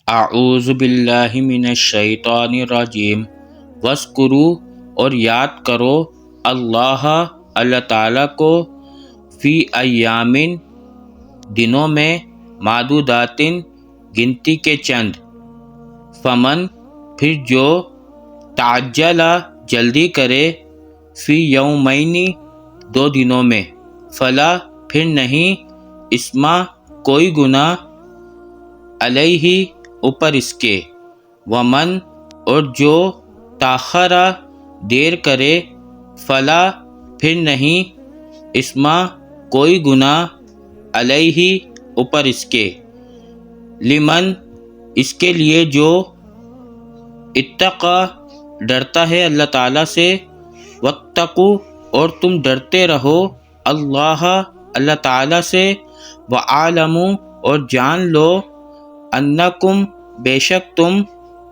اعوذ باللہ من الشیطان الرجیم وَاذْكُرُوا اور یاد کرو اللہ تعالیٰ کو فی ایامن دنوں میں معدوداتن گنتی کے چند فمن پھر جو تعجل جلدی کرے فی یومین 2 دنوں میں فلا پھر نہیں اسما کوئی گناہ علیہ اوپر اس کے ومن اور جو تاخرہ دیر کرے فلا پھر نہیں اسما کوئی گناہ علیہ اوپر اس کے لمن اس کے لیے جو اتقا ڈرتا ہے اللہ تعالیٰ سے واتقوا اور تم ڈرتے رہو اللہ تعالیٰ سے وعالموا اور جان لو انکم بے شک تم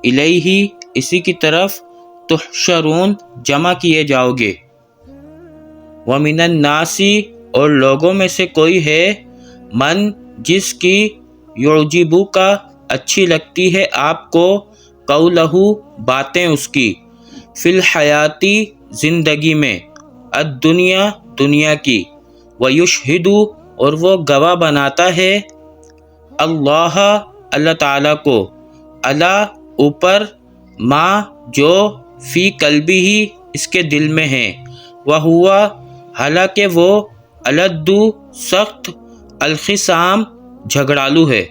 الیہ اسی کی طرف تحشرون جمع کیے جاؤ گے ومن الناس اور لوگوں میں سے کوئی ہے من جس کی یعجبو کا اچھی لگتی ہے آپ کو قولہ باتیں اس کی فی الحیاتی زندگی میں الدنیا دنیا کی ویشہد اور وہ گواہ بناتا ہے اللہ تعالیٰ کو اللہ اوپر ما جو فی قلبی ہی اس کے دل میں ہے وہوا حالانکہ وہ الد سخت الخصام جھگڑالو ہے